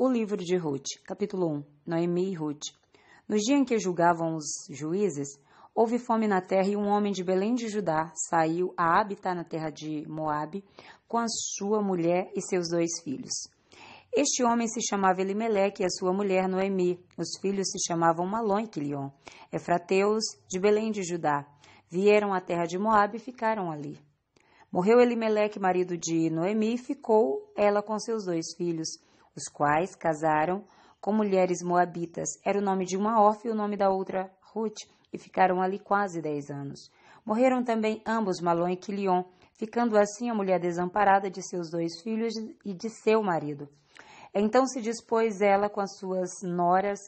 O livro de Ruth, capítulo 1, Noemi e Ruth. No dia em que julgavam os juízes, houve fome na terra e um homem de Belém de Judá saiu a habitar na terra de Moabe com a sua mulher e seus 2 filhos. Este homem se chamava Elimeleque e a sua mulher Noemi. Os filhos se chamavam Malom e Quilion, efrateus de Belém de Judá. Vieram à terra de Moabe e ficaram ali. Morreu Elimeleque, marido de Noemi, e ficou ela com seus 2 filhos, os quais casaram com mulheres moabitas. Era o nome de uma órfã e o nome da outra Ruth, e ficaram ali quase 10 anos. Morreram também ambos, Malom e Quilion, ficando assim a mulher desamparada de seus 2 filhos e de seu marido. Então se dispôs ela com as suas noras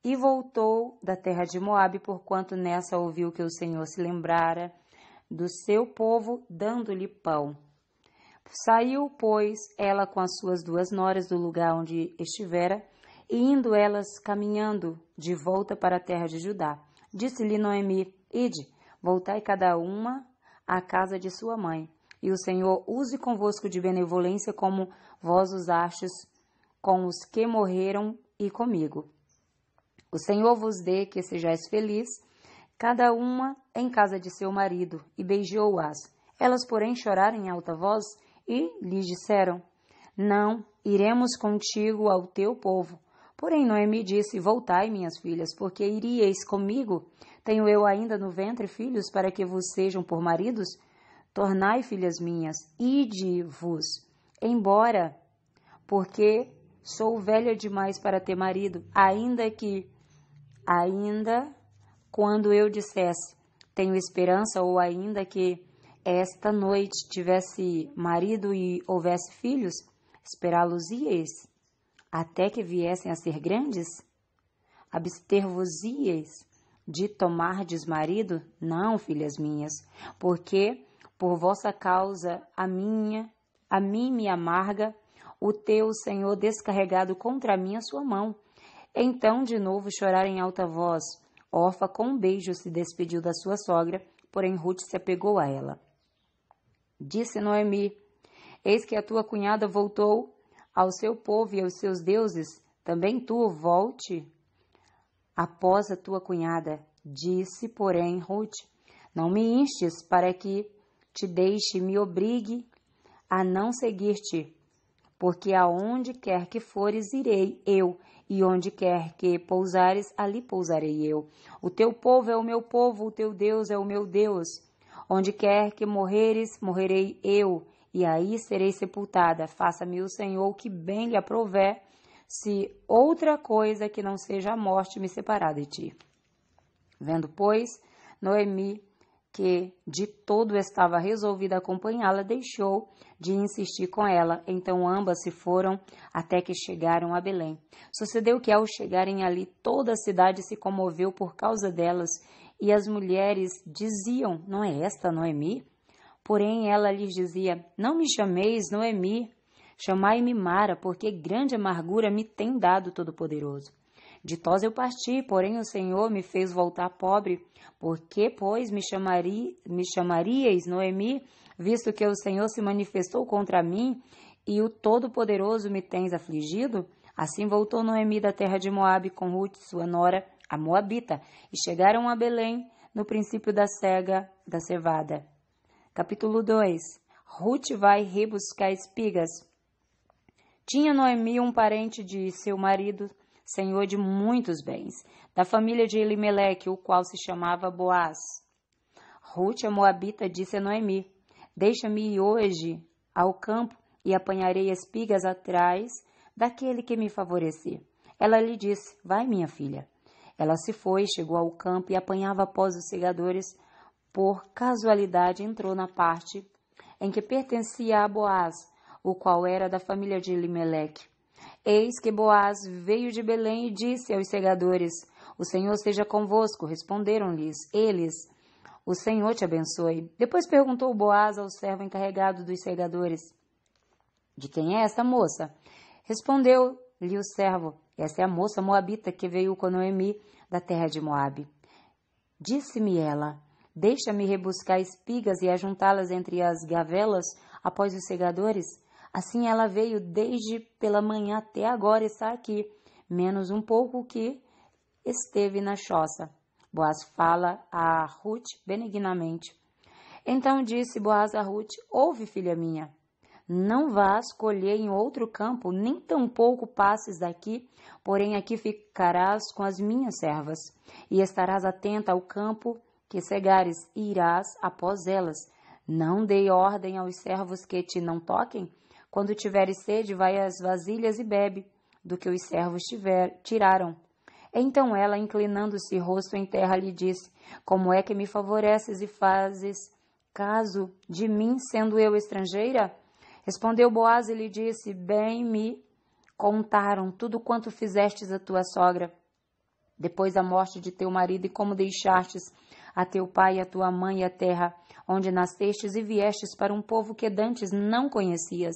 e voltou da terra de Moabe, porquanto nessa ouviu que o Senhor se lembrara do seu povo, dando-lhe pão. Saiu, pois, ela com as suas 2 noras do lugar onde estivera, e indo elas caminhando de volta para a terra de Judá. Disse-lhe Noemi: Ide, voltai cada uma à casa de sua mãe, e o Senhor use convosco de benevolência como vós usastes com os que morreram e comigo. O Senhor vos dê que sejais feliz, cada uma em casa de seu marido, e beijou-as. Elas, porém, choraram em alta voz e lhes disseram: Não, iremos contigo ao teu povo. Porém, Noemi disse: Voltai, minhas filhas, porque iríeis comigo? Tenho eu ainda no ventre filhos para que vos sejam por maridos? Tornai, filhas minhas, ide-vos embora, porque sou velha demais para ter marido, ainda quando eu dissesse, tenho esperança, ou ainda que esta noite tivesse marido e houvesse filhos, esperá-los-íeis até que viessem a ser grandes? Abster-vos-íeis de tomardes marido? Não, filhas minhas, porque por vossa causa a mim me amarga o teu Senhor descarregado contra mim a sua mão. Então de novo choraram em alta voz. Orfa com um beijo se despediu da sua sogra, porém Ruth se apegou a ela. Disse Noemi: Eis que a tua cunhada voltou ao seu povo e aos seus deuses, também tu volte após a tua cunhada. Disse, porém, Ruth: Não me instes para que te deixe, me obrigue a não seguir-te, porque aonde quer que fores, irei eu, e onde quer que pousares, ali pousarei eu. O teu povo é o meu povo, o teu Deus é o meu Deus. Onde quer que morreres, morrerei eu, e aí serei sepultada. Faça-me o Senhor que bem lhe aprouver, se outra coisa que não seja a morte me separar de ti. Vendo, pois, Noemi que de todo estava resolvida a acompanhá-la, deixou de insistir com ela. Então ambas se foram até que chegaram a Belém. Sucedeu que ao chegarem ali, toda a cidade se comoveu por causa delas, e as mulheres diziam: Não é esta Noemi? Porém ela lhes dizia: Não me chameis Noemi, chamai-me Mara, porque grande amargura me tem dado Todo-Poderoso. Ditosa eu parti, porém o Senhor me fez voltar pobre. Por que, pois, me chamaríeis Noemi, visto que o Senhor se manifestou contra mim e o Todo-Poderoso me tens afligido? Assim voltou Noemi da terra de Moabe com Ruth, sua nora, a Moabita, e chegaram a Belém no princípio da cevada. Capítulo 2. Ruth vai rebuscar espigas. Tinha Noemi um parente de seu marido, senhor de muitos bens, da família de Elimeleque, o qual se chamava Boaz. Ruth, a Moabita, disse a Noemi: Deixa-me ir hoje ao campo e apanharei espigas atrás daquele que me favorecer. Ela lhe disse: Vai, minha filha. Ela se foi, chegou ao campo e apanhava após os segadores. Por casualidade entrou na parte em que pertencia a Boaz, o qual era da família de Elimeleque. Eis que Boaz veio de Belém e disse aos segadores: O Senhor seja convosco. Responderam-lhes eles: O Senhor te abençoe. Depois perguntou Boaz ao servo encarregado dos segadores: De quem é essa moça? Respondeu-lhe o servo: Essa é a moça moabita que veio com Noemi da terra de Moabe. Disse-me ela: Deixa-me rebuscar espigas e ajuntá-las entre as gavelas após os segadores. Assim ela veio desde pela manhã até agora e está aqui, menos um pouco que esteve na choça. Boaz fala a Ruth benignamente. Então disse Boaz a Ruth: ouve, filha minha, não vás colher em outro campo, nem tampouco passes daqui, porém aqui ficarás com as minhas servas, e estarás atenta ao campo que cegares, e irás após elas. Não dei ordem aos servos que te não toquem? Quando tiveres sede, vai às vasilhas e bebe, do que os servos tiraram. Então ela, inclinando-se rosto em terra, lhe disse: como é que me favoreces e fazes caso de mim, sendo eu estrangeira? Respondeu Boaz e lhe disse: bem me contaram tudo quanto fizestes a tua sogra, depois da morte de teu marido, e como deixastes a teu pai e a tua mãe e a terra onde nascestes, e viestes para um povo que dantes não conhecias.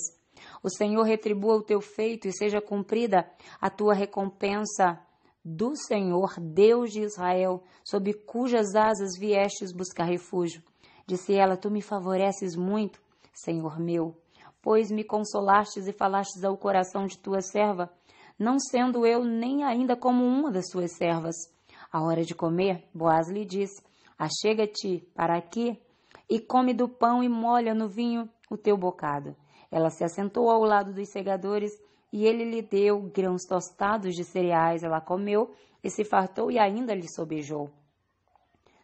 O Senhor retribua o teu feito, e seja cumprida a tua recompensa do Senhor, Deus de Israel, sob cujas asas viestes buscar refúgio. Disse ela: tu me favoreces muito, Senhor meu, pois me consolastes e falastes ao coração de tua serva, não sendo eu nem ainda como uma das suas servas. À hora de comer, Boaz lhe disse: achega-te para aqui e come do pão e molha no vinho o teu bocado. Ela se assentou ao lado dos segadores, e ele lhe deu grãos tostados de cereais. Ela comeu e se fartou, e ainda lhe sobejou.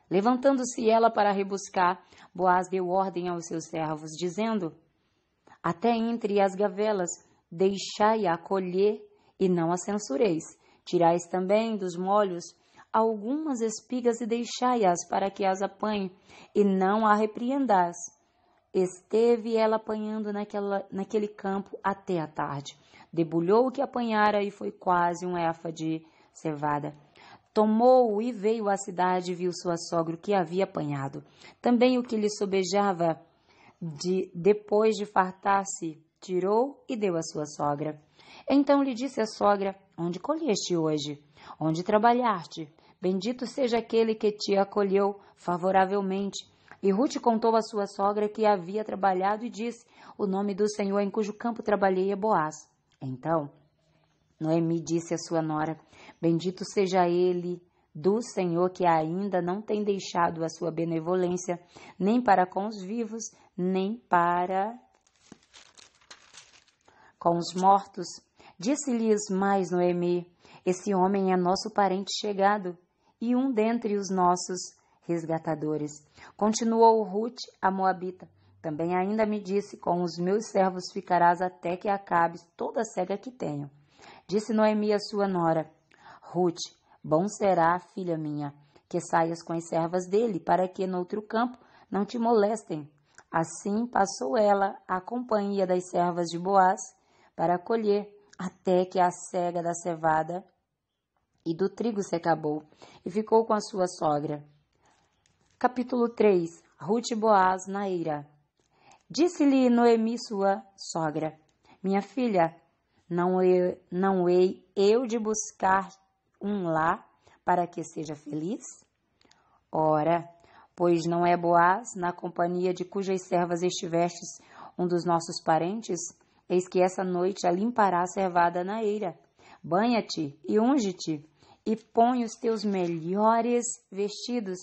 Levantando-se ela para rebuscar, Boaz deu ordem aos seus servos, dizendo: até entre as gavelas deixai-a colher, e não a censureis. Tirais também dos molhos algumas espigas e deixai-as para que as apanhe, e não a repreendais. Esteve ela apanhando naquele campo até a tarde. Debulhou o que apanhara, e foi quase um efa de cevada. Tomou e veio à cidade, e viu sua sogra o que havia apanhado. Também o que lhe sobejava depois de fartar-se, tirou e deu à sua sogra. Então lhe disse a sogra: onde colheste hoje? Onde trabalhaste? Bendito seja aquele que te acolheu favoravelmente. E Ruth contou à sua sogra que havia trabalhado e disse: o nome do Senhor em cujo campo trabalhei é Boaz. Então Noemi disse à sua nora: bendito seja ele do Senhor, que ainda não tem deixado a sua benevolência, nem para com os vivos, nem para com os mortos. Disse-lhes mais Noemi: esse homem é nosso parente chegado, e um dentre os nossos resgatadores. Continuou Ruth, a moabita: também ainda me disse: com os meus servos ficarás até que acabes toda a cega que tenho. Disse Noemi à sua nora: Ruth, bom será, filha minha, que saias com as servas dele, para que noutro campo não te molestem. Assim passou ela a companhia das servas de Boaz para colher, até que a cega da cevada e do trigo se acabou, e ficou com a sua sogra. Capítulo 3. Ruth e Boaz na eira. Disse-lhe Noemi sua sogra: minha filha, não hei eu de buscar um lar para que seja feliz? Ora, pois não é Boaz, na companhia de cujas servas estivestes, um dos nossos parentes? Eis que essa noite a limpará a cevada na eira. Banha-te e unge-te, e põe os teus melhores vestidos,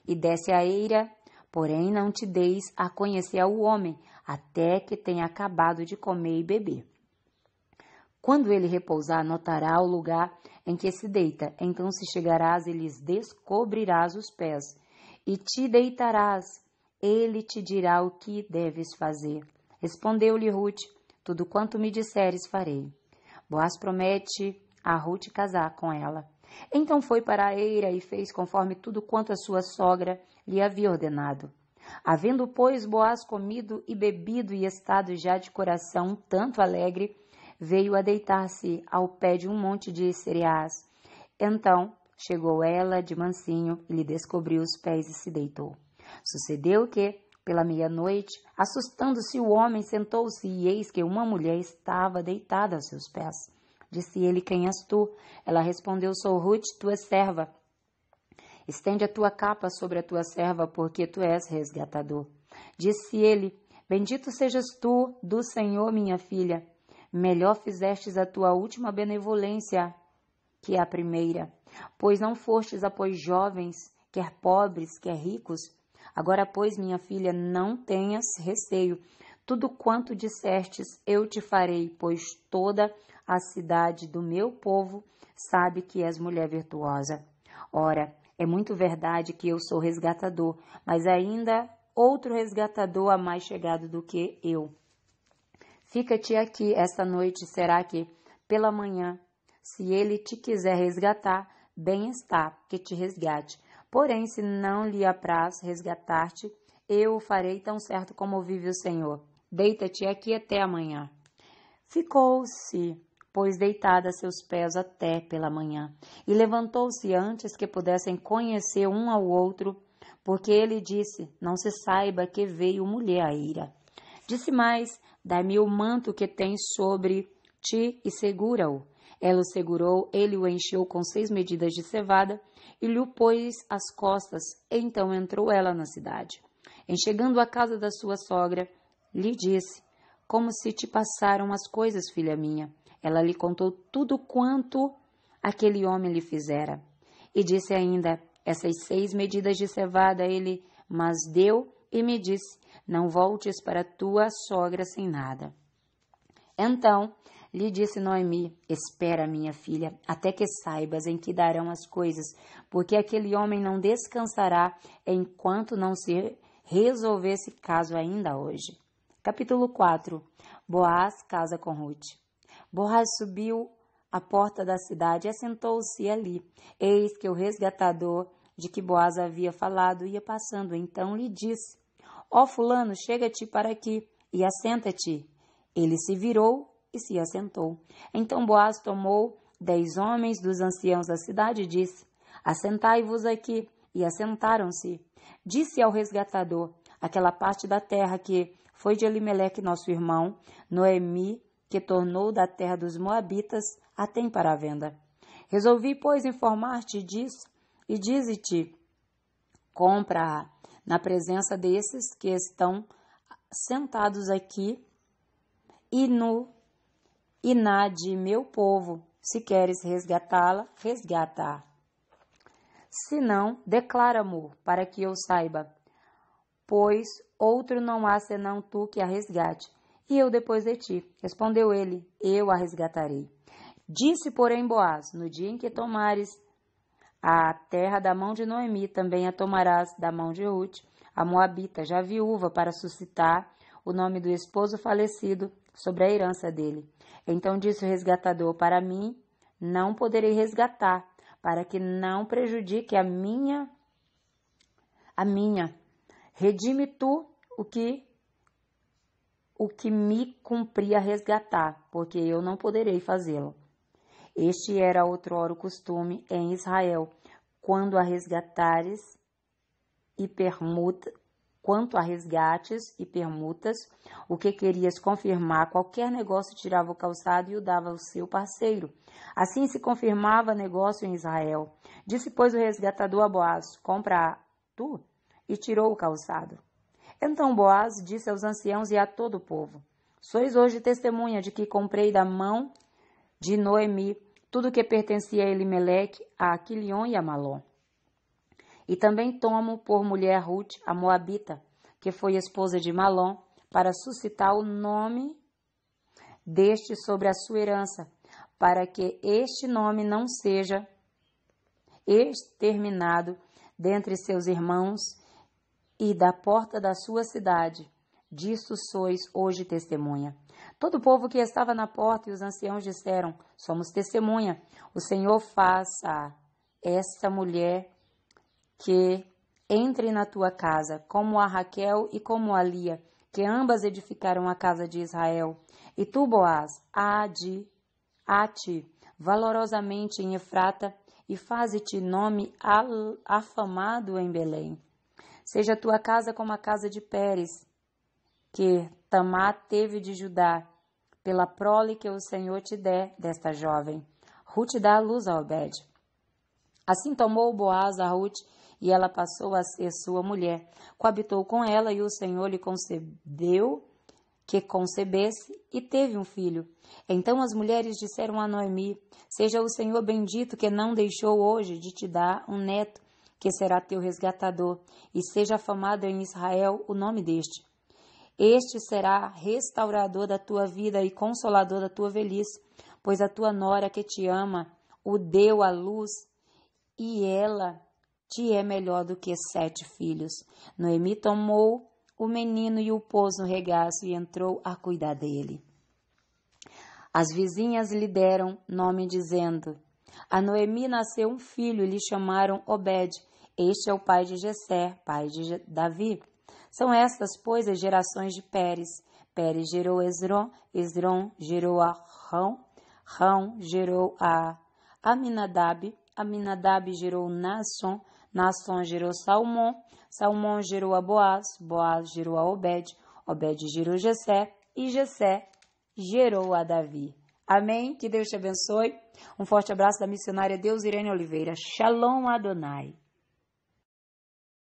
e desce a eira, porém não te deis a conhecer ao homem, até que tenha acabado de comer e beber. Quando ele repousar, notará o lugar em que se deita, então se chegarás e lhes descobrirás os pés, e te deitarás, ele te dirá o que deves fazer. Respondeu-lhe Ruth: tudo quanto me disseres farei. Boaz promete a Ruth casar com ela. Então foi para a eira e fez conforme tudo quanto a sua sogra lhe havia ordenado. Havendo, pois, Boaz comido e bebido e estado já de coração tanto alegre, veio a deitar-se ao pé de um monte de cereais. Então chegou ela de mansinho e lhe descobriu os pés e se deitou. Sucedeu que, pela meia-noite, assustando-se o homem, sentou-se, e eis que uma mulher estava deitada aos seus pés. Disse ele: quem és tu? Ela respondeu: sou Ruth, tua serva. Estende a tua capa sobre a tua serva, porque tu és resgatador. Disse ele: Bendito sejas tu do Senhor, minha filha. Melhor fizestes a tua última benevolência que a primeira, pois não fostes após jovens, quer pobres, quer ricos. Agora, pois, minha filha, não tenhas receio. Tudo quanto dissestes eu te farei, pois toda a cidade do meu povo sabe que és mulher virtuosa. Ora, é muito verdade que eu sou resgatador, mas ainda outro resgatador há mais chegado do que eu. Fica-te aqui esta noite, será que pela manhã, se ele te quiser resgatar, bem está que te resgate. Porém, se não lhe apraz resgatar-te, eu o farei tão certo como vive o Senhor. Deita-te aqui até amanhã. Ficou-se, pois, deitada a seus pés até pela manhã, e levantou-se antes que pudessem conhecer um ao outro, porque ele disse, não se saiba que veio mulher à ira. Disse mais, dá-me o manto que tens sobre ti e segura-o. Ela o segurou, ele o encheu com 6 medidas de cevada e lhe o pôs às costas. Então entrou ela na cidade. Em chegando à casa da sua sogra, lhe disse, como se te passaram as coisas, filha minha? Ela lhe contou tudo quanto aquele homem lhe fizera. E disse ainda, essas 6 medidas de cevada ele mas deu e me disse, não voltes para tua sogra sem nada. Então lhe disse Noemi, espera, minha filha, até que saibas em que darão as coisas, porque aquele homem não descansará enquanto não se resolver esse caso ainda hoje. Capítulo 4. Boaz casa com Ruth. Boaz subiu à porta da cidade e assentou-se ali. Eis que o resgatador de que Boaz havia falado ia passando. Então lhe disse, ó fulano, chega-te para aqui e assenta-te. Ele se virou e se assentou. Então Boaz tomou 10 homens dos anciãos da cidade e disse, assentai-vos aqui. E assentaram-se. Disse ao resgatador, aquela parte da terra que foi de Elimeleque, nosso irmão, Noemi, que tornou da terra dos Moabitas, a tem para a venda. Resolvi, pois, informar-te disso e dize-te, compra-a na presença desses que estão sentados aqui e na de meu povo. Se queres resgatá-la, resgata-a. Se não, declara-mo, para que eu saiba, pois outro não há senão tu que a resgate, e eu depois de ti. Respondeu ele, eu a resgatarei. Disse, porém, Boaz, no dia em que tomares a terra da mão de Noemi, também a tomarás da mão de Ruth, a Moabita, já viúva, para suscitar o nome do esposo falecido sobre a herança dele. Então disse o resgatador, para mim não poderei resgatar, para que não prejudique a minha. Redime tu o que me cumpria resgatar, porque eu não poderei fazê-lo. Este era outrora o costume em Israel, quanto a resgates e permutas, o que querias confirmar, qualquer negócio tirava o calçado e o dava ao seu parceiro. Assim se confirmava negócio em Israel. Disse, pois, o resgatador a Boaz, compra tu, e tirou o calçado. Então Boaz disse aos anciãos e a todo o povo, sois hoje testemunha de que comprei da mão de Noemi tudo que pertencia a Elimeleque, a Quilion e a Malom. E também tomo por mulher Ruth, a Moabita, que foi esposa de Malom, para suscitar o nome deste sobre a sua herança, para que este nome não seja exterminado dentre seus irmãos e da porta da sua cidade. Disto sois hoje testemunha. Todo o povo que estava na porta e os anciãos disseram, somos testemunha. O Senhor faça esta mulher que entre na tua casa, como a Raquel e como a Lia, que ambas edificaram a casa de Israel. E tu, Boaz, a ti, valorosamente em Efrata, e faze-te nome afamado em Belém. Seja a tua casa como a casa de Pérez, que Tamar teve de Judá, pela prole que o Senhor te der desta jovem. Ruth dá a luz a Obed. Assim tomou Boaz a Ruth e ela passou a ser sua mulher. Coabitou com ela, e o Senhor lhe concedeu que concebesse, e teve um filho. Então as mulheres disseram a Noemi: seja o Senhor bendito, que não deixou hoje de te dar um neto, que será teu resgatador, e seja afamado em Israel o nome deste. Este será restaurador da tua vida e consolador da tua velhice, pois a tua nora que te ama o deu à luz, e ela te é melhor do que 7 filhos. Noemi tomou o menino e o pôs no regaço e entrou a cuidar dele. As vizinhas lhe deram nome, dizendo: a Noemi nasceu um filho, e lhe chamaram Obed. Este é o pai de Jessé, pai de Davi. São estas, pois, as gerações de Pérez. Pérez gerou Esrom, Esrom gerou a Rão, Rão gerou a Aminadab, Aminadab gerou Naasson, Naasson gerou Salmão, Salmão gerou a Boaz, Boaz gerou a Obed, Obed gerou Jessé, e Jessé gerou a Davi. Amém? Que Deus te abençoe. Um forte abraço da missionária Deus Irene Oliveira. Shalom Adonai.